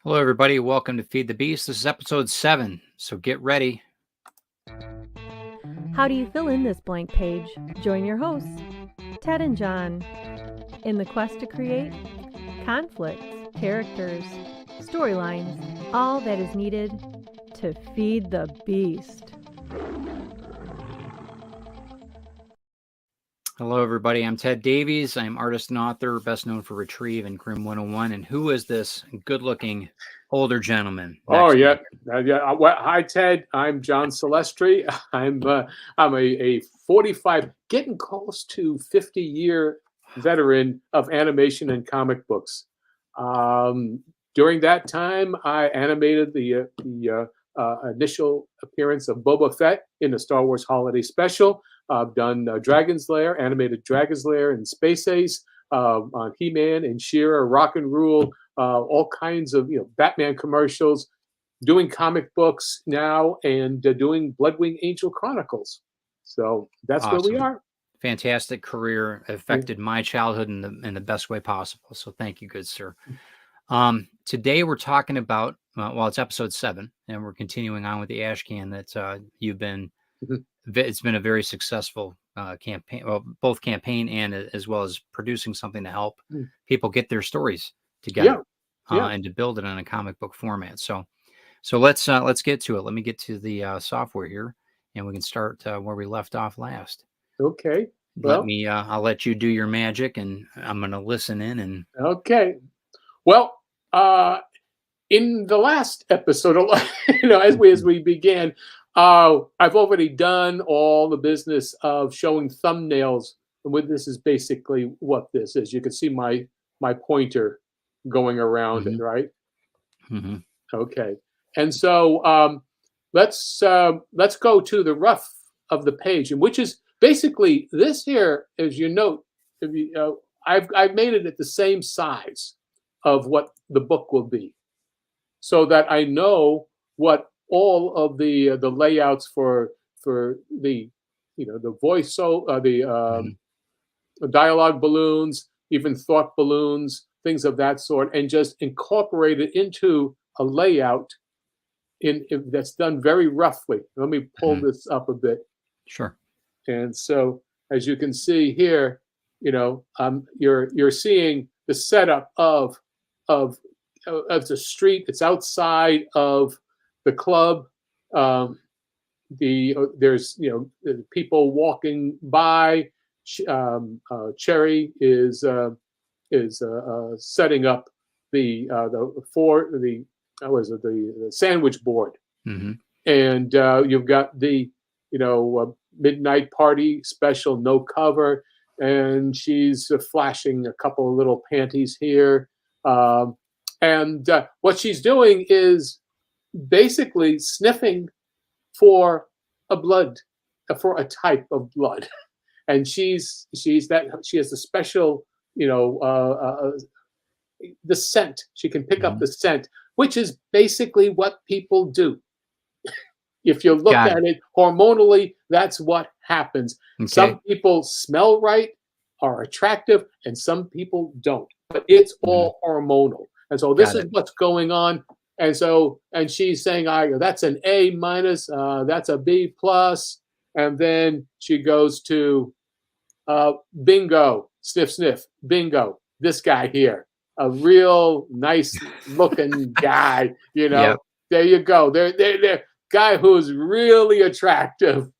Hello, everybody. Welcome to Feed the Beast. This is episode 7, so get ready. How do you fill in this blank page? Join your hosts, Ted and John, in the quest to create conflicts, characters, storylines, all that is needed to feed the beast. Hello, everybody. I'm Ted Davies. I'm artist and author, best known for Retrieve and Grim 101. And who is this good-looking older gentleman? Oh next to yeah, me? yeah. Well, hi Ted. I'm John Celestri. I'm a 45, getting close to 50-year veteran of animation and comic books. During that time, I animated the initial appearance of Boba Fett in the Star Wars Holiday Special. I've done Dragon's Lair, animated Dragon's Lair and Space Ace, on He-Man and She-Ra, Rock and Rule, all kinds of Batman commercials, doing comic books now, and doing Bloodwing Angel Chronicles. So that's where we Awesome. are. Fantastic career. Affected my childhood in the best way possible. So thank you, good sir. Today we're talking about, it's episode 7, and we're continuing on with the ash can that you've been. Mhm. It's been a very successful campaign, well, both campaign and as well as producing something to help people get their stories together and to build it in a comic book format. So let's get to it. Let me get to the software here, and we can start where we left off last. Okay. Well, I'll let you do your magic, and I'm going to listen in. And okay. Well, in the last episode, as we began, I've already done all the business of showing thumbnails. And this is basically what this is. You can see my pointer going around it, right? Mm-hmm. Okay. And so let's go to the rough of the page, and which is basically this here. As you note, I've made it at the same size of what the book will be, so that I know what all of the layouts for the the voice, the dialogue balloons, even thought balloons, things of that sort, and just incorporate it into a layout that's done very roughly. Let me pull this up a bit. Sure. And so, as you can see here, you're seeing the setup of the street. It's outside of the club. There's people walking by. Cherry is setting up the sandwich board, and you've got the midnight party special, no cover, and she's flashing a couple of little panties here. And what she's doing is basically sniffing for a type of blood, and she has the special, the scent. She can pick up the scent, which is basically what people do. If you look at it hormonally, that's what happens. Okay. Some people smell right, are attractive, and some people don't. But it's all hormonal. And so this is what's going on. And so, and she's saying, that's an A minus, that's a B plus. And then she goes to bingo, sniff, sniff, bingo. This guy here, a real nice looking guy, There you go. There. Guy who's really attractive,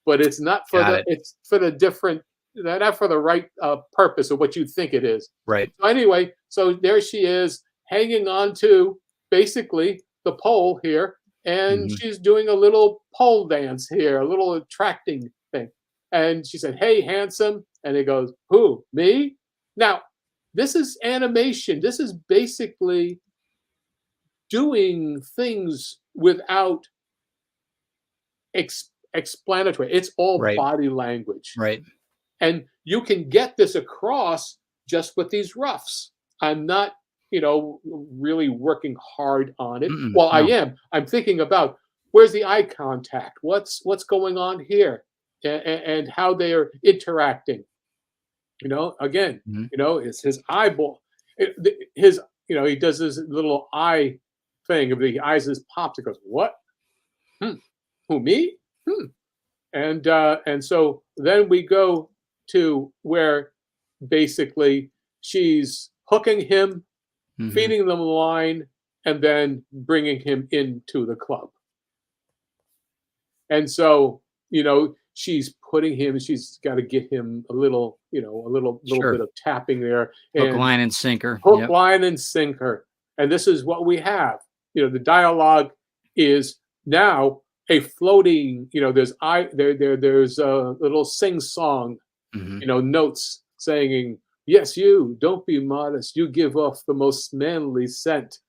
but it's not for it's for the different, not for the right purpose of what you think it is. Right. So anyway, so there she is, hanging on to basically the pole here, and she's doing a little pole dance here, a little attracting thing. And she said, "Hey, handsome," and he goes, "Who? Me?" Now, this is animation. This is basically doing things without explanatory. It's all body language. Right. And you can get this across just with these roughs. I'm not, really working hard on it. I am. I'm thinking about where's the eye contact? What's going on here? And how they are interacting. Again, it's his eyeball. He does his little eye thing. And the eyes just pops. It goes, what? Who, me? And so then we go to where basically she's hooking him, feeding them line, and then bringing him into the club. And so, she's putting him, she's got to get him a little, a little bit of tapping there. Hook, line, and sinker. Hook, line, and sinker. And this is what we have. The dialogue is now a floating, there's a little sing-song, notes saying, yes, you, don't be modest. You give off the most manly scent,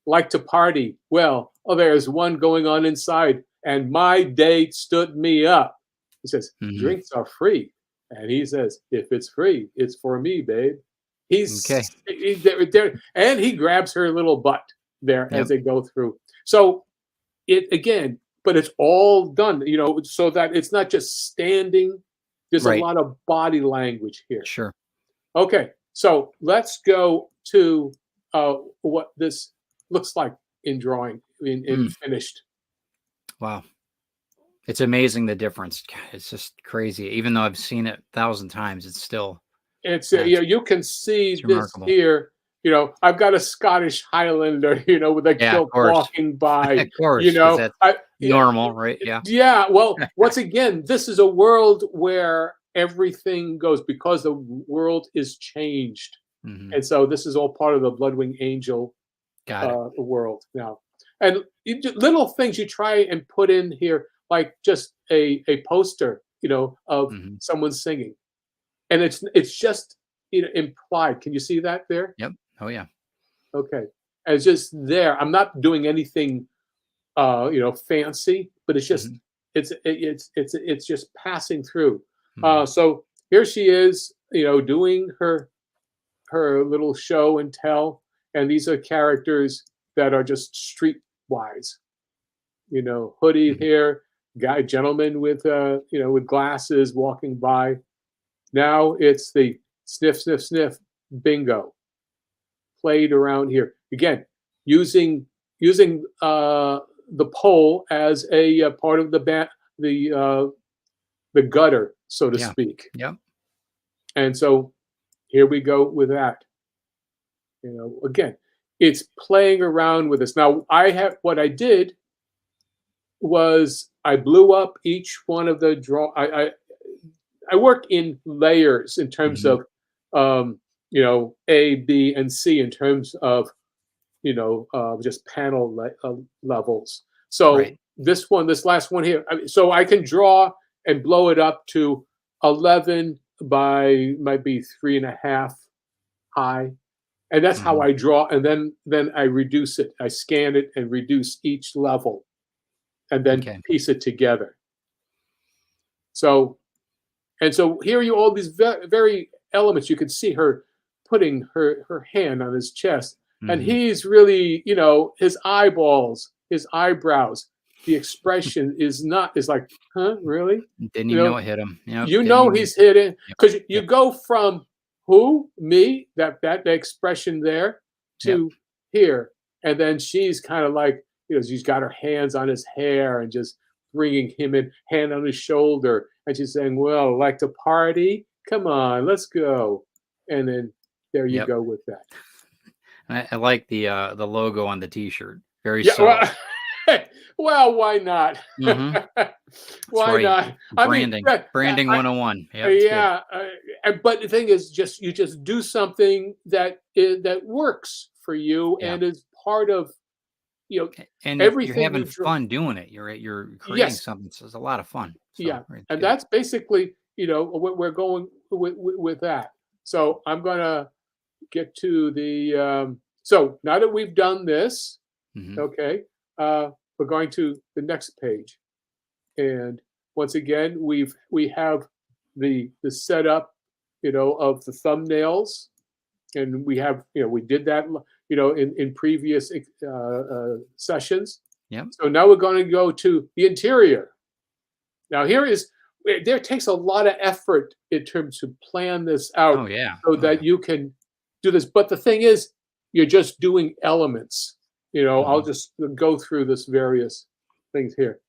like to party. Well, there's one going on inside, and my date stood me up. He says, drinks are free. And he says, if it's free, it's for me, babe. He's there, and he grabs her little butt there as they go through. So but it's all done, so that it's not just standing. There's a lot of body language here. Sure. Okay, so let's go to what this looks like in drawing, in finished. Wow. It's amazing the difference. God, it's just crazy. Even though I've seen it 1,000 times, it's still. You can see this remarkable. Here. I've got a Scottish Highlander, with a kilt walking by. Of course, that's normal, right? Yeah. Yeah. Well, once again, this is a world where everything goes because the world is changed, and so this is all part of the Bloodwing Angel world now. And little things you try and put in here, like just a poster, of someone singing, and it's just implied. Can you see that there? Yep. Oh yeah. Okay. It's just there. I'm not doing anything, fancy, but it's just it's just passing through. So here she is, doing her little show and tell, and these are characters that are just streetwise. Hoodie here, gentleman with with glasses walking by. Now it's the sniff, sniff, sniff, bingo. Played around here again, using the pole as a part of the gutter, so to speak. Yeah. And so here we go with that. Again, it's playing around with this. Now what I did was I blew up each one of the I work in layers in terms of A, B, and C in terms of, just panel levels. So this last one here, so I can draw and blow it up to 11 by might be 3.5 high, and that's how I draw. And then I reduce it. I scan it and reduce each level, and then piece it together. So here you all these very elements. You can see her putting her hand on his chest, and he's really, his eyeballs, his eyebrows, the expression is like, huh, really? Didn't even know it hit him. He's hidden, because you go from who, me, that expression there, to here, and then she's kind of like, she's got her hands on his hair and just bringing him in, hand on his shoulder, and she's saying, well, like to party? Come on, let's go. And then there you go with that. I like the logo on the T-shirt. Very subtle. Well, why not? Why not? Branding, branding 101. But the thing is, you just do something that works for you and is part of and everything. You're having fun doing it. You're creating something. So it's a lot of fun. So, and that's basically what we're going with that. So I'm gonna get to the so now that we've done this, we're going to the next page, and once again we have the setup of the thumbnails, and we have we did that in previous sessions. So now we're going to go to the interior. Now there takes a lot of effort in terms to plan this out so that you can do this. But the thing is, you're just doing elements. I'll just go through this various things here.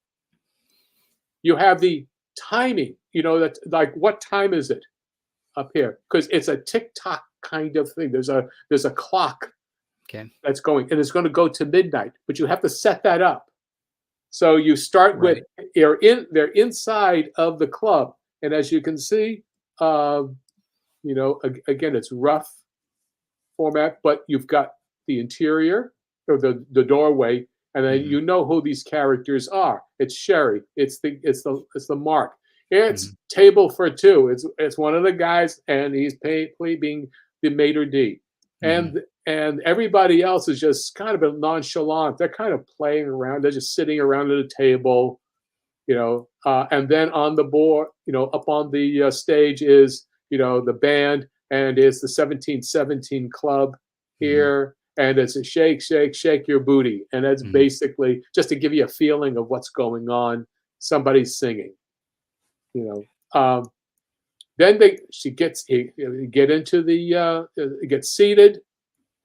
You have the timing, that like what time is it up here? Because it's a tick-tock kind of thing. There's a clock that's going, and it's going to go to midnight, but you have to set that up. So you start with they're inside of the club, and as you can see, again, it's rough format, but you've got the interior or the doorway, and then you know who these characters are. It's Sherry. It's the Mark. It's table for two. It's one of the guys, and he's being the maitre d', and everybody else is just kind of nonchalant. They're kind of playing around. They're just sitting around at a table, and then on the board, up on the stage is the band, and it's the 1717 Club here. And it's a shake, shake, shake your booty. And that's basically just to give you a feeling of what's going on. Somebody's singing, Then she gets seated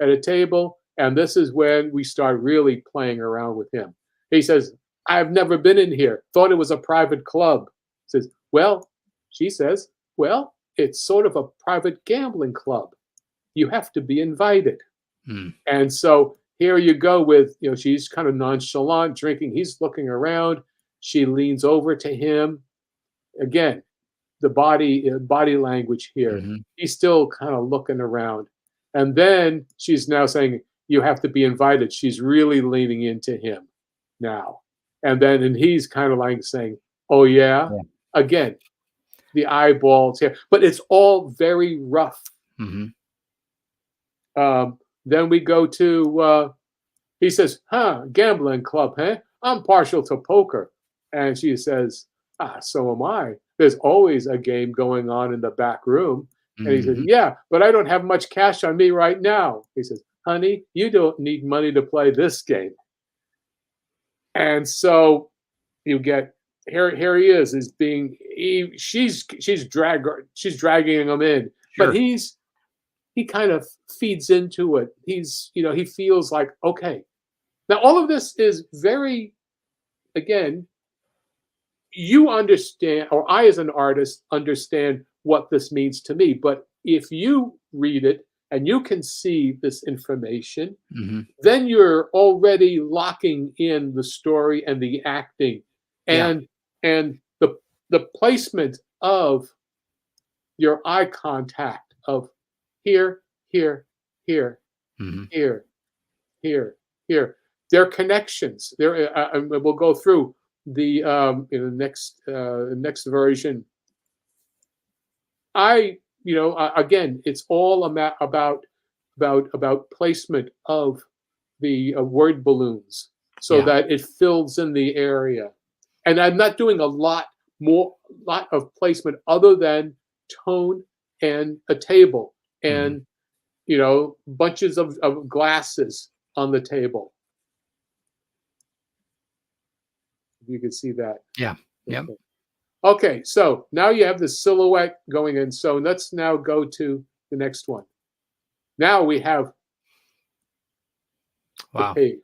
at a table. And this is when we start really playing around with him. He says, I've never been in here. Thought it was a private club. Says, she says, it's sort of a private gambling club. You have to be invited. And so here you go with, she's kind of nonchalant, drinking. He's looking around. She leans over to him. Again, the body language here. He's still kind of looking around. And then she's now saying, you have to be invited. She's really leaning into him now. And he's kind of like saying, oh, yeah. Again, the eyeballs here. But it's all very rough. Then we go to, he says, gambling club, huh? I'm partial to poker. And she says, so am I. There's always a game going on in the back room. And he says, yeah, but I don't have much cash on me right now. He says, honey, you don't need money to play this game. And so you get, here he is she's dragging him in, but he kind of feeds into it. He feels like, okay. Now, all of this is very, again, you understand, or I as an artist understand what this means to me. But if you read it and you can see this information, then you're already locking in the story and the acting and the placement of your eye contact of here, here, here, here, here, here. They're connections. We'll go through the next version. Again, it's all about placement of the word balloons so that it fills in the area. And I'm not doing a lot of placement other than tone and a table. And bunches of glasses on the table. You can see that. Okay, so now you have the silhouette going in. So let's now go to the next one. Now we have the page.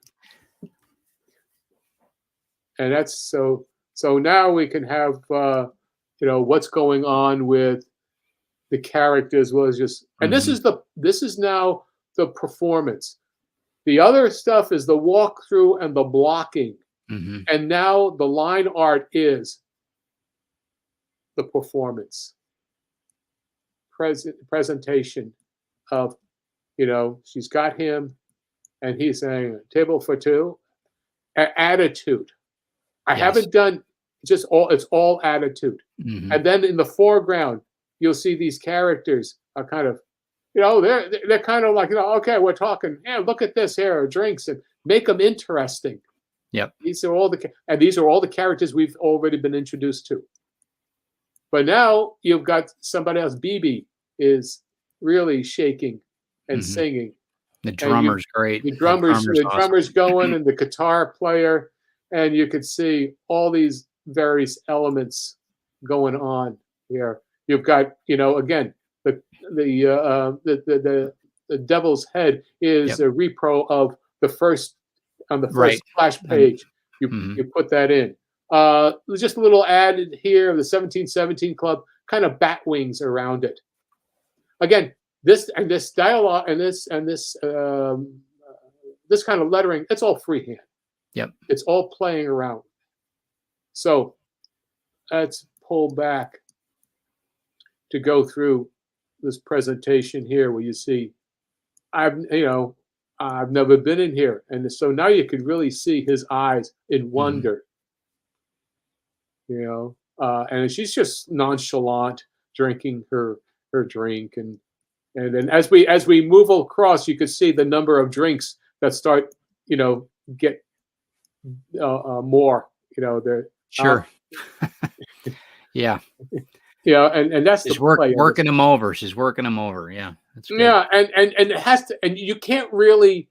And that's so now we can have what's going on with the characters was just, and this is now the performance. The other stuff is the walkthrough and the blocking, and now the line art is the performance, presentation of, she's got him, and he's saying table for two, attitude. I haven't done it's all attitude, and then in the foreground. You'll see these characters are kind of, they're kind of like, okay, we're talking. Yeah, look at this here, drinks, and make them interesting. These are all the characters we've already been introduced to. But now you've got somebody else. BB is really shaking and singing. The drummer's great. The drummer's going, and the guitar player, and you could see all these various elements going on here. You've got, again, the Devil's Head is a repro of the first on the first Right. splash page. You put that in. Just a little added here of the 1717 Club, kind of bat wings around it. Again, this dialogue and this kind of lettering, it's all freehand. Yep. It's all playing around. So let's pull back to go through this presentation here where you see I've never been in here. And so now you could really see his eyes in wonder. And she's just nonchalant drinking her drink. And then as we move across, you could see the number of drinks that start, get more, they're sure. Yeah. And that's She's the play working them over. She's working them over. Yeah. That's good. Yeah. And it has to, and you can't really,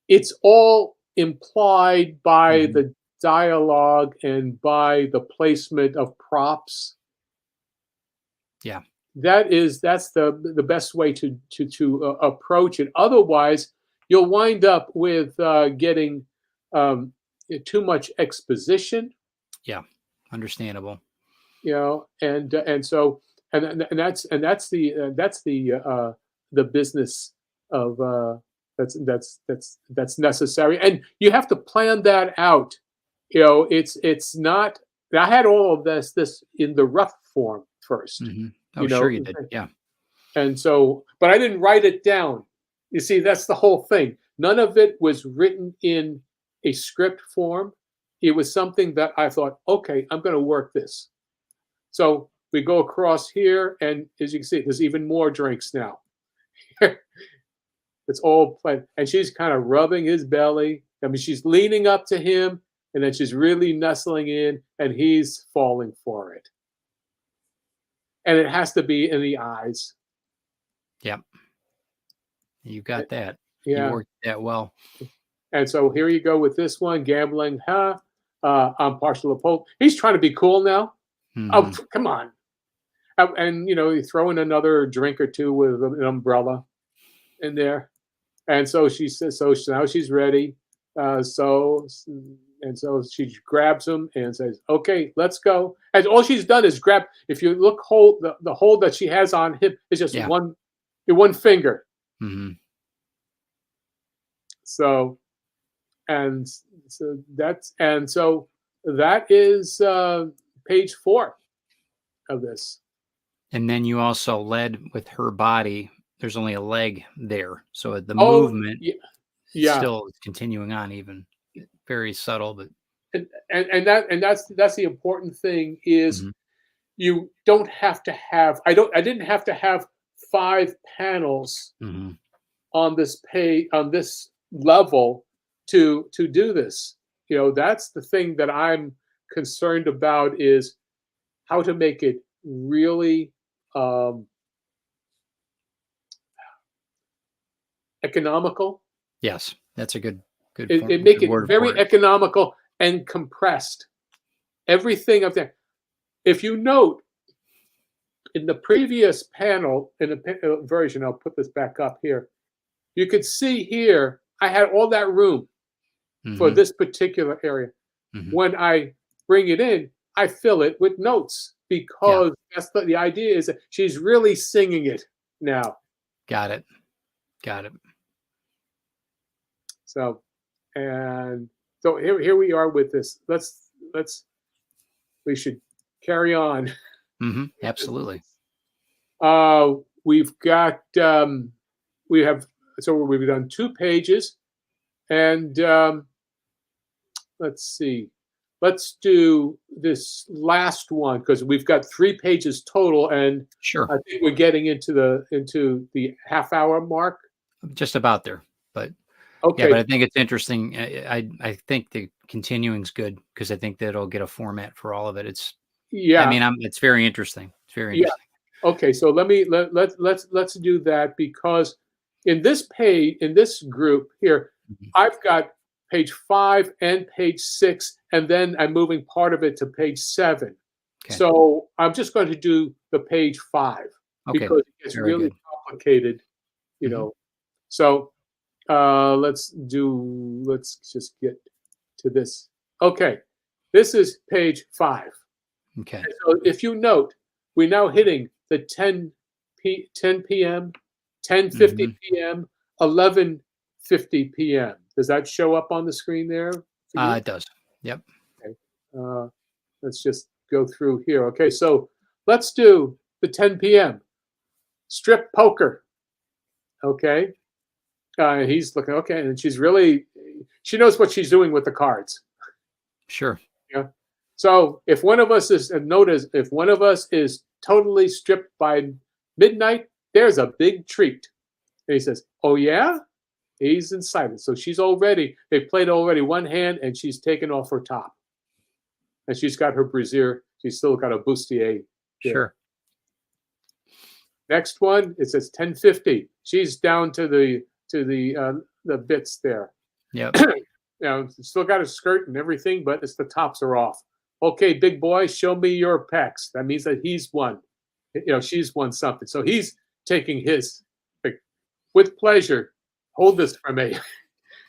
it's all implied by the dialogue and by the placement of props. Yeah. That's the best way to approach it. Otherwise, you'll wind up with getting too much exposition. Yeah, understandable. And so that's the business of that's necessary, and you have to plan that out. It's not. I had all of this in the rough form first. Oh, sure you did. Yeah. And so, but I didn't write it down. You see, that's the whole thing. None of it was written in a script form. It was something that I thought, okay, I'm going to work this. So we go across here, and as you can see, there's even more drinks now. It's all planned. And she's kind of rubbing his belly. I mean, she's leaning up to him, and then she's really nestling in, and he's falling for it. And it has to be in the eyes. Yep. You got that. Yeah. You worked that well. And so here you go with this one, gambling. I'm partial to Pope. He's trying to be cool now. Oh, come on. And, you throw in another drink or two with an umbrella in there. And so she says, now she's ready. So she grabs him and says, okay, let's go. And all she's done is grab, if you look, the hold that she has on him is just one finger. So that is page 4 of this. And then you also led with her body. There's only a leg there, so the movement still continuing on, even very subtle, but that's the important thing is you don't have to have. I didn't have to have 5 panels on this page on this level to do this. That's the thing that I'm concerned about is how to make it really economical. Yes, that's a good Make it very economical and compressed. Everything up there. If you note in the previous panel, in the version, I'll put this back up here. You could see here, I had all that room for this particular area. When I bring it in, I fill it with notes because that's the idea is that she's really singing it now. Got it. So, and so here we are with this. We should carry on. Absolutely. We've got we've done 2 pages, and let's see. Let's do this last one because we've got 3 pages total, and sure, I think we're getting into the half-hour mark. Just about there, but okay. Yeah, but I think it's interesting. I think the continuing's good because I think that'll get a format for all of it. It's it's very interesting. It's very interesting. Okay, so let's do that because in this group here, I've got page 5 and page 6, and then I'm moving part of it to page 7. Okay. So I'm just going to do the page 5 because it gets really complicated, So Let's just get to this. Okay, this is page 5. Okay. So if you note, we're now hitting the 10 p.m., 10:50 p.m., 11:50 p.m. Does that show up on the screen there? It does. Yep. Okay. Let's just go through here. Okay, so let's do the 10 p.m. strip poker. Okay. He's looking, okay, and she knows what she's doing with the cards. Sure. Yeah. So if one of us is, and notice, if one of us is totally stripped by midnight, there's a big treat. And he says, oh yeah? He's in silence. So they played already one hand, and she's taken off her top. And she's got her brassiere. She's still got a bustier there. Sure. Next one, it says 10:50. She's down to the bits there. Yep. Still got a skirt and everything, but the tops are off. Okay, big boy, show me your pecs. That means that he's won. She's won something. So he's taking his, with pleasure. Hold this for me.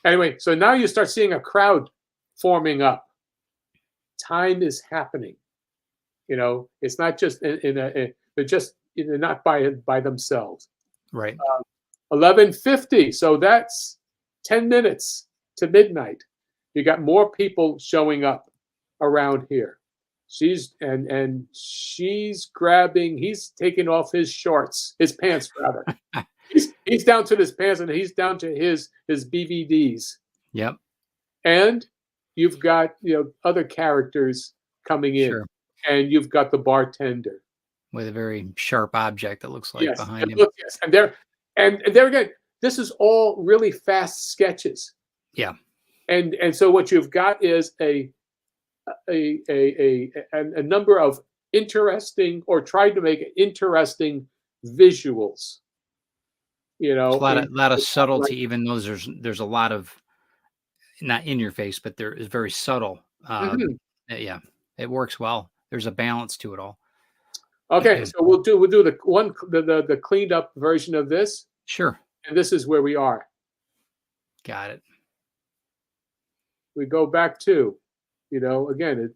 Anyway, so now you start seeing a crowd forming up. Time is happening. It's not just they're not by themselves. Right. 11:50. So that's 10 minutes to midnight. You got more people showing up around here. She's grabbing. He's taking off his pants rather. he's down to his pants, and he's down to his BVDs. Yep. And you've got other characters coming in, sure. And you've got the bartender with a very sharp object that looks like behind him. Yes, and there again, this is all really fast sketches. Yeah. And so what you've got is a number of interesting, or tried to make interesting visuals. A lot of subtlety, even though there's a lot of, not in your face, but there is very subtle. Yeah, it works well. There's a balance to it all. Okay, so we'll do the cleaned up version of this. Sure. And this is where we are. Got it. We go back to, again,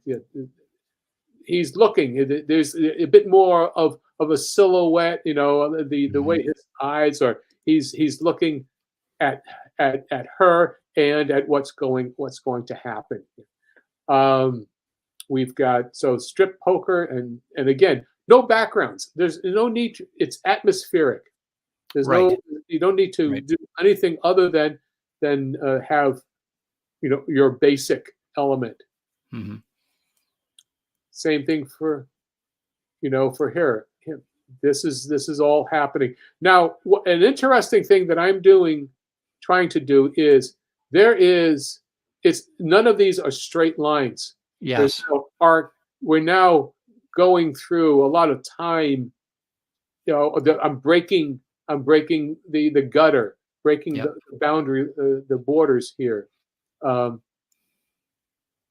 he's looking. There's a bit more of a silhouette. The way his eyes are. He's looking at her and at what's going to happen. We've got strip poker and again, no backgrounds. There's no need. It's atmospheric. There's right. You don't need to do anything other than have your basic element. Mm-hmm. Same thing for her. This is all happening now. An interesting thing that I'm trying to do is none of these are straight lines. Yes. We're now going through a lot of time. I'm breaking the gutter, breaking the boundary, the borders here,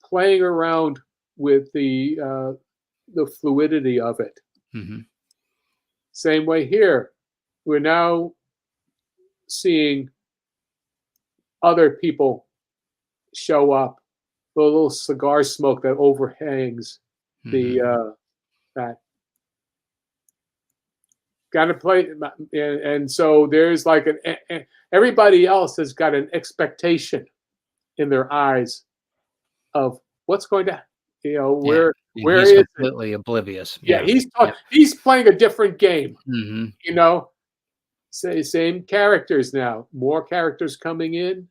playing around with the fluidity of it. Mm-hmm. Same way here. We're now seeing other people show up. The little cigar smoke that overhangs that. Got to play, and so there's like everybody else has got an expectation in their eyes of what's going to, where he's is completely oblivious. Yeah, he's playing a different game. Mm-hmm. Same characters now, more characters coming in,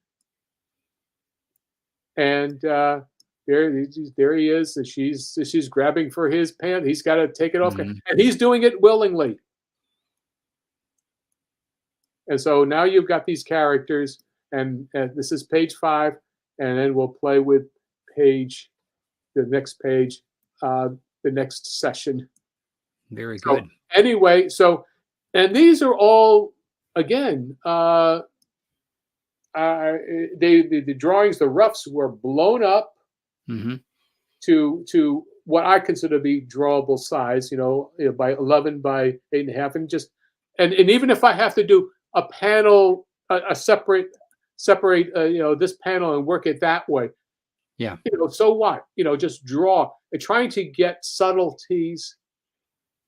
and there he is. And she's grabbing for his pants. He's got to take it off, and he's doing it willingly. And so now you've got these characters, and this is page 5, and then we'll play with the next page, the next session. Very good. Anyway, and these are all, again, the drawings, the roughs were blown up to what I consider to be drawable size, by 11 by 8.5, and even if I have to do a panel, a separate separate, this panel and work it that way. Yeah. So what? Just draw. And trying to get subtleties,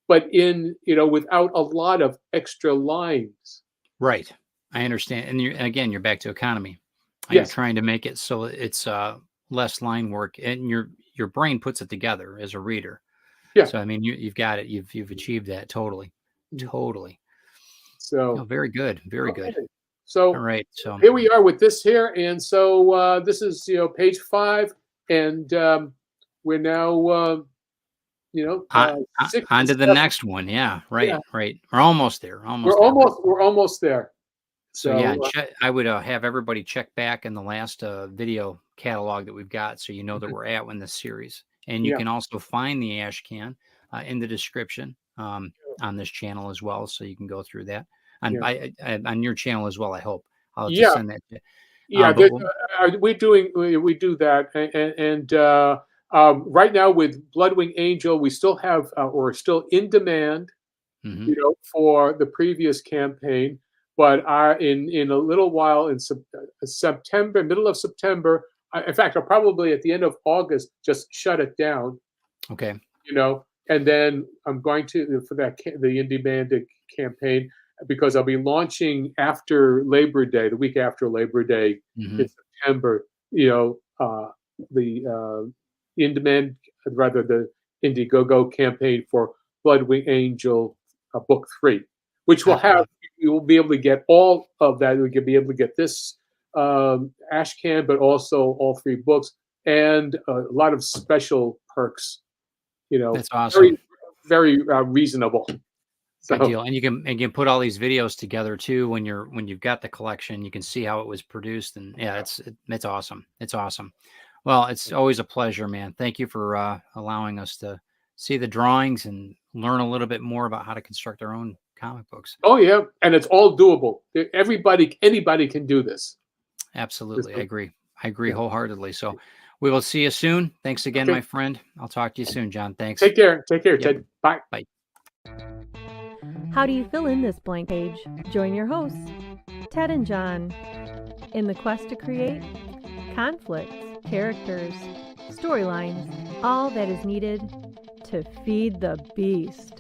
but without a lot of extra lines. Right. I understand. And again, you're back to economy. You're Yes. trying to make it so it's less line work, and your brain puts it together as a reader. Yeah. So I mean, you've got it. You've achieved that totally. So very good. Very good. So all right. So here we are with this here, and so this is page 5, and we're now on to the next one. Yeah. Right. Yeah. Right. We're almost there. We're almost there. So yeah, I would have everybody check back in the last video catalog that we've got, so that we're at in this series. And you can also find the ash can in the description on this channel as well, so you can go through that. On your channel as well, I hope. I'll just send that to you. We do that, and right now with Bloodwing Angel, we still have we're still in demand, for the previous campaign. But in a little while, in September, middle of September, in fact, I'll probably at the end of August just shut it down. Okay. And then I'm going to for the in demand campaign, because I'll be launching after Labor Day, the week after Labor Day in September. The in demand, rather the Indiegogo campaign for Bloodwing Angel book 3, which will have. You will be able to get all of that. We could be able to get this ash can, but also all 3 books and a lot of special perks. That's awesome. Very, very reasonable. Good deal. And you can put all these videos together too when you've got the collection. You can see how it was produced, and it's awesome. It's awesome. Well, it's always a pleasure, man. Thank you for allowing us to see the drawings and learn a little bit more about how to construct our own comic books. Oh yeah, and it's all doable. Anybody can do this. Absolutely. I agree wholeheartedly. So we will see you soon. Thanks again, my friend. I'll talk to you soon, John. Thanks. Take care, Ted. Bye. How do you fill in this blank page? Join your hosts, Ted and John, in the quest to create conflicts, characters, storylines, all that is needed to feed the beast.